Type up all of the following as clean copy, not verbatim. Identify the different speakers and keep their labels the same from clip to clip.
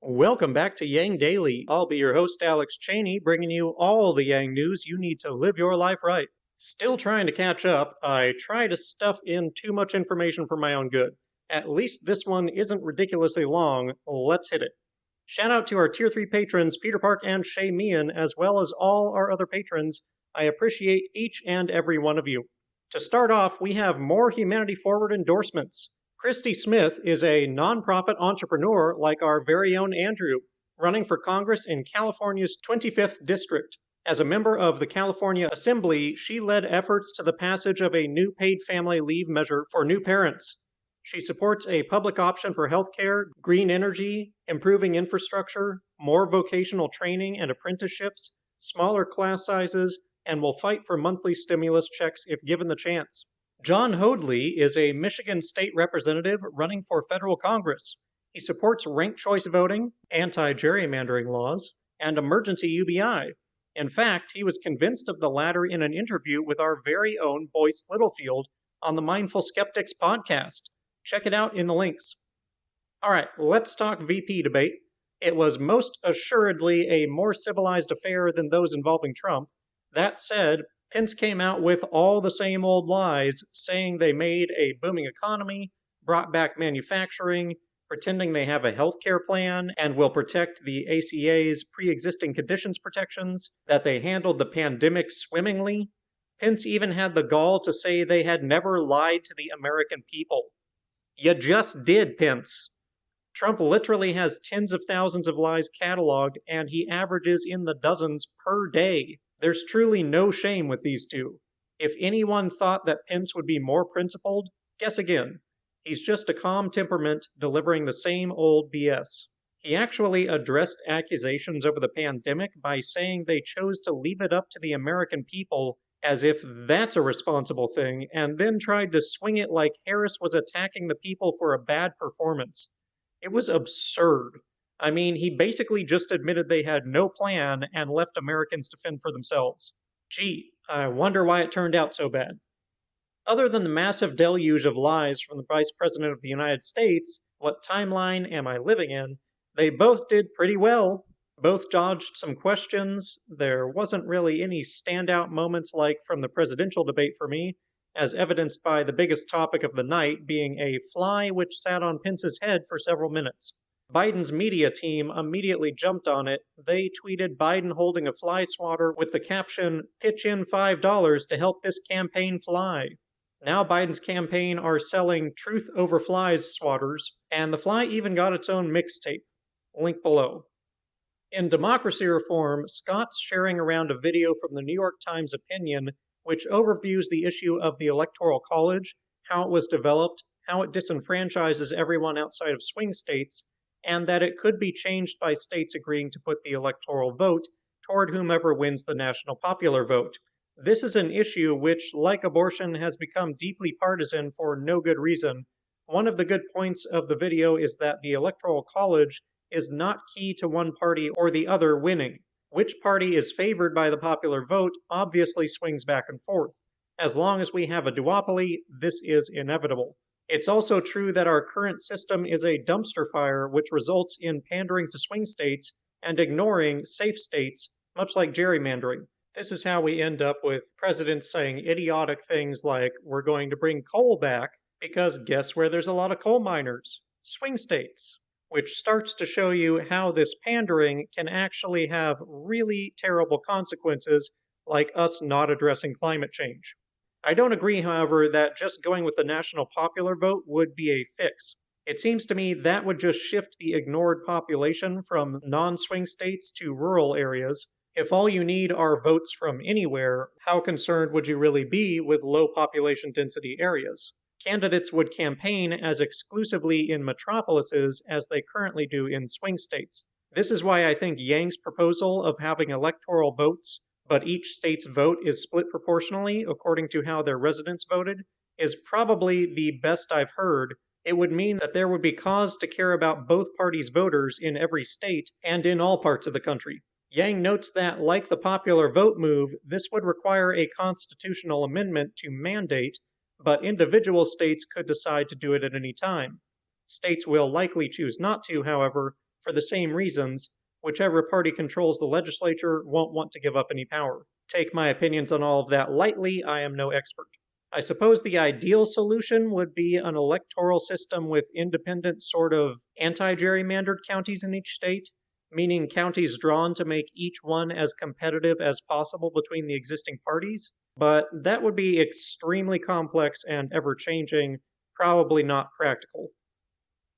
Speaker 1: Welcome back to Yang Daily. I'll be your host, Alex Cheney, bringing you all the Yang news you need to live your life right. Still trying to catch up, I try to stuff in too much information for my own good. At least this one isn't ridiculously long. Let's hit it. Shout out to our Tier 3 patrons, Peter Park and Shay Meehan, as well as all our other patrons. I appreciate each and every one of you. To start off, we have more humanity forward endorsements. Christy Smith is a nonprofit entrepreneur like our very own Andrew, running for Congress in California's 25th District. As a member of the California Assembly, she led efforts to the passage of a new paid family leave measure for new parents. She supports a public option for healthcare, green energy, improving infrastructure, more vocational training and apprenticeships, smaller class sizes, and will fight for monthly stimulus checks if given the chance. John Hoadley is a Michigan state representative running for federal Congress. He supports ranked choice voting, anti-gerrymandering laws, and emergency UBI. In fact, he was convinced of the latter in an interview with our very own Boyce Littlefield on the Mindful Skeptics podcast. Check it out in the links. All right, let's talk VP debate. It was most assuredly a more civilized affair than those involving Trump. That said, Pence came out with all the same old lies, saying they made a booming economy, brought back manufacturing, pretending they have a healthcare plan and will protect the ACA's pre-existing conditions protections, that they handled the pandemic swimmingly. Pence even had the gall to say they had never lied to the American people. You just did, Pence. Trump literally has tens of thousands of lies cataloged, and he averages in the dozens per day. There's truly no shame with these two. If anyone thought that Pence would be more principled, guess again. He's just a calm temperament delivering the same old BS. He actually addressed accusations over the pandemic by saying they chose to leave it up to the American people as if that's a responsible thing, and then tried to swing it like Harris was attacking the people for a bad performance. It was absurd. I mean, he basically just admitted they had no plan and left Americans to fend for themselves. Gee, I wonder why it turned out so bad. Other than the massive deluge of lies from the Vice President of the United States, what timeline am I living in? They both did pretty well. Both dodged some questions. There wasn't really any standout moments like from the presidential debate for me, as evidenced by the biggest topic of the night being a fly which sat on Pence's head for several minutes. Biden's media team immediately jumped on it. They tweeted Biden holding a fly swatter with the caption, "Pitch in $5 to help this campaign fly." Now Biden's campaign are selling Truth Over Flies swatters, and the fly even got its own mixtape. Link below. In democracy reform, Scott's sharing around a video from the New York Times Opinion, which overviews the issue of the Electoral College, how it was developed, how it disenfranchises everyone outside of swing states, and that it could be changed by states agreeing to put the electoral vote toward whomever wins the national popular vote. This is an issue which, like abortion, has become deeply partisan for no good reason. One of the good points of the video is that the Electoral College is not key to one party or the other winning. Which party is favored by the popular vote obviously swings back and forth. As long as we have a duopoly, this is inevitable. It's also true that our current system is a dumpster fire which results in pandering to swing states and ignoring safe states, much like gerrymandering. This is how we end up with presidents saying idiotic things like, we're going to bring coal back, because guess where there's a lot of coal miners? Swing states. Which starts to show you how this pandering can actually have really terrible consequences, like us not addressing climate change. I don't agree, however, that just going with the national popular vote would be a fix. It seems to me that would just shift the ignored population from non-swing states to rural areas. If all you need are votes from anywhere, how concerned would you really be with low population density areas? Candidates would campaign as exclusively in metropolises as they currently do in swing states. This is why I think Yang's proposal of having electoral votes, but each state's vote is split proportionally according to how their residents voted, is probably the best I've heard. It would mean that there would be cause to care about both parties' voters in every state and in all parts of the country. Yang notes that, like the popular vote move, this would require a constitutional amendment to mandate, but individual states could decide to do it at any time. States will likely choose not to, however, for the same reasons. Whichever party controls the legislature won't want to give up any power. Take my opinions on all of that lightly, I am no expert. I suppose the ideal solution would be an electoral system with independent, sort of anti-gerrymandered counties in each state, meaning counties drawn to make each one as competitive as possible between the existing parties. But that would be extremely complex and ever-changing, probably not practical.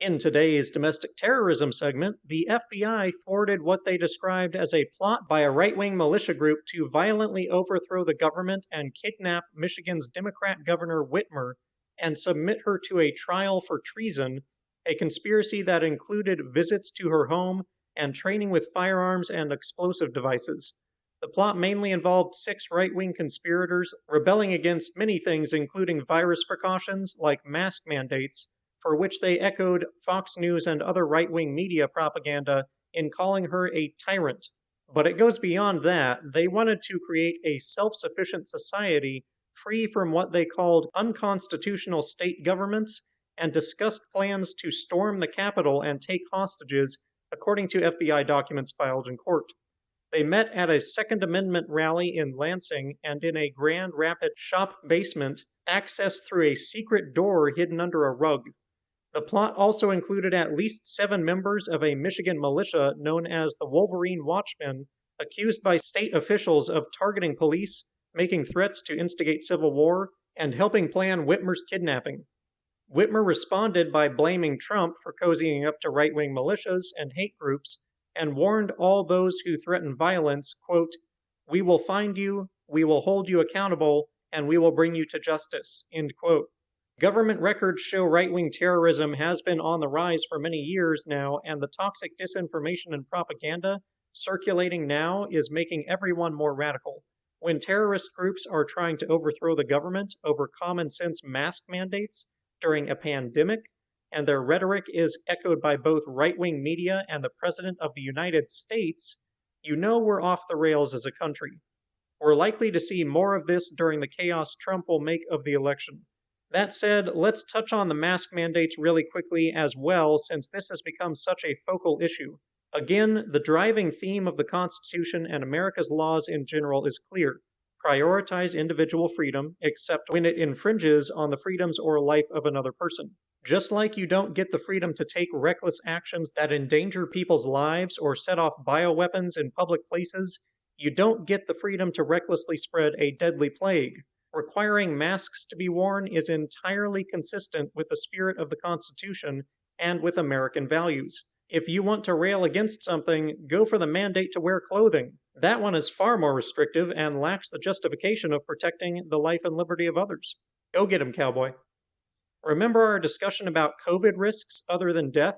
Speaker 1: In today's domestic terrorism segment, the FBI thwarted what they described as a plot by a right-wing militia group to violently overthrow the government and kidnap Michigan's Democrat Governor Whitmer and submit her to a trial for treason, a conspiracy that included visits to her home and training with firearms and explosive devices. The plot mainly involved 6 right-wing conspirators rebelling against many things, including virus precautions like mask mandates, for which they echoed Fox News and other right-wing media propaganda in calling her a tyrant. But it goes beyond that. They wanted to create a self-sufficient society free from what they called unconstitutional state governments and discussed plans to storm the Capitol and take hostages, according to FBI documents filed in court. They met at a Second Amendment rally in Lansing and in a Grand Rapids shop basement, accessed through a secret door hidden under a rug. The plot also included at least 7 members of a Michigan militia known as the Wolverine Watchmen, accused by state officials of targeting police, making threats to instigate civil war, and helping plan Whitmer's kidnapping. Whitmer responded by blaming Trump for cozying up to right-wing militias and hate groups, and warned all those who threaten violence, quote, "We will find you, we will hold you accountable, and we will bring you to justice," end quote. Government records show right-wing terrorism has been on the rise for many years now, and the toxic disinformation and propaganda circulating now is making everyone more radical. When terrorist groups are trying to overthrow the government over common-sense mask mandates during a pandemic, and their rhetoric is echoed by both right-wing media and the President of the United States, you know we're off the rails as a country. We're likely to see more of this during the chaos Trump will make of the election. That said, let's touch on the mask mandates really quickly as well, since this has become such a focal issue. Again, the driving theme of the Constitution and America's laws in general is clear. Prioritize individual freedom, except when it infringes on the freedoms or life of another person. Just like you don't get the freedom to take reckless actions that endanger people's lives or set off bioweapons in public places, you don't get the freedom to recklessly spread a deadly plague. Requiring masks to be worn is entirely consistent with the spirit of the Constitution and with American values. If you want to rail against something, go for the mandate to wear clothing. That one is far more restrictive and lacks the justification of protecting the life and liberty of others. Go get 'em, cowboy. Remember our discussion about COVID risks other than death?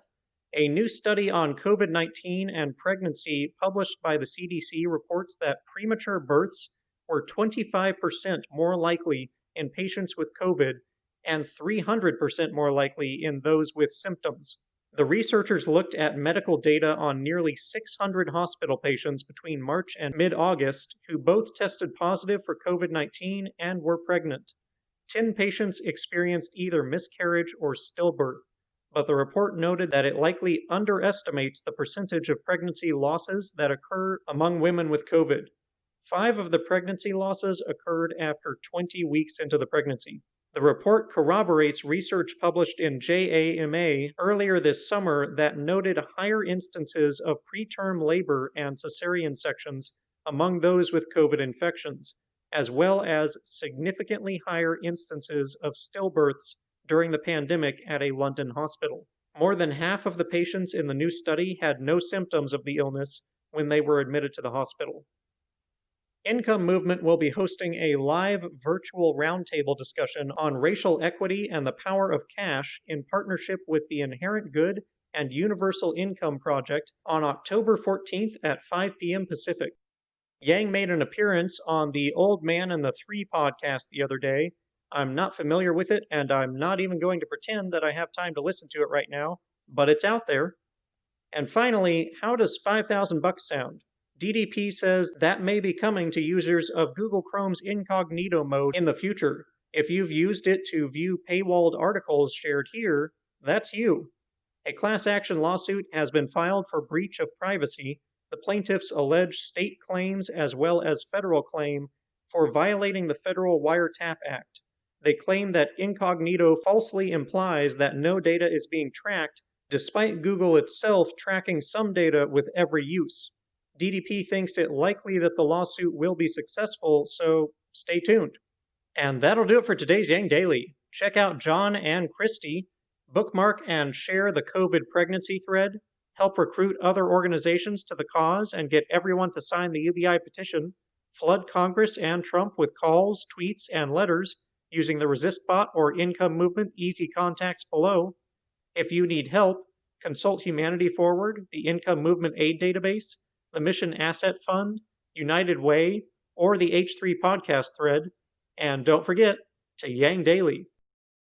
Speaker 1: A new study on COVID-19 and pregnancy published by the CDC reports that premature births were 25% more likely in patients with COVID and 300% more likely in those with symptoms. The researchers looked at medical data on nearly 600 hospital patients between March and mid-August who both tested positive for COVID-19 and were pregnant. 10 patients experienced either miscarriage or stillbirth, but the report noted that it likely underestimates the percentage of pregnancy losses that occur among women with COVID. 5 of the pregnancy losses occurred after 20 weeks into the pregnancy. The report corroborates research published in JAMA earlier this summer that noted higher instances of preterm labor and cesarean sections among those with COVID infections, as well as significantly higher instances of stillbirths during the pandemic at a London hospital. More than half of the patients in the new study had no symptoms of the illness when they were admitted to the hospital. Income Movement will be hosting a live virtual roundtable discussion on racial equity and the power of cash in partnership with the Inherent Good and Universal Income Project on October 14th at 5 p.m. Pacific. Yang made an appearance on the Old Man and the Three podcast the other day. I'm not familiar with it, and I'm not even going to pretend that I have time to listen to it right now, but it's out there. And finally, how does $5,000 sound? DDP says that may be coming to users of Google Chrome's incognito mode in the future. If you've used it to view paywalled articles shared here, that's you. A class action lawsuit has been filed for breach of privacy. The plaintiffs allege state claims as well as federal claim for violating the Federal Wiretap Act. They claim that incognito falsely implies that no data is being tracked, despite Google itself tracking some data with every use. DDP thinks it likely that the lawsuit will be successful, so stay tuned. And that'll do it for today's Yang Daily. Check out John and Christy, bookmark and share the COVID pregnancy thread, help recruit other organizations to the cause and get everyone to sign the UBI petition, flood Congress and Trump with calls, tweets, and letters using the Resist Bot or Income Movement easy contacts below. If you need help, consult Humanity Forward, the Income Movement Aid Database, the Mission Asset Fund, United Way, or the H3 podcast thread. And don't forget to Yang Daily.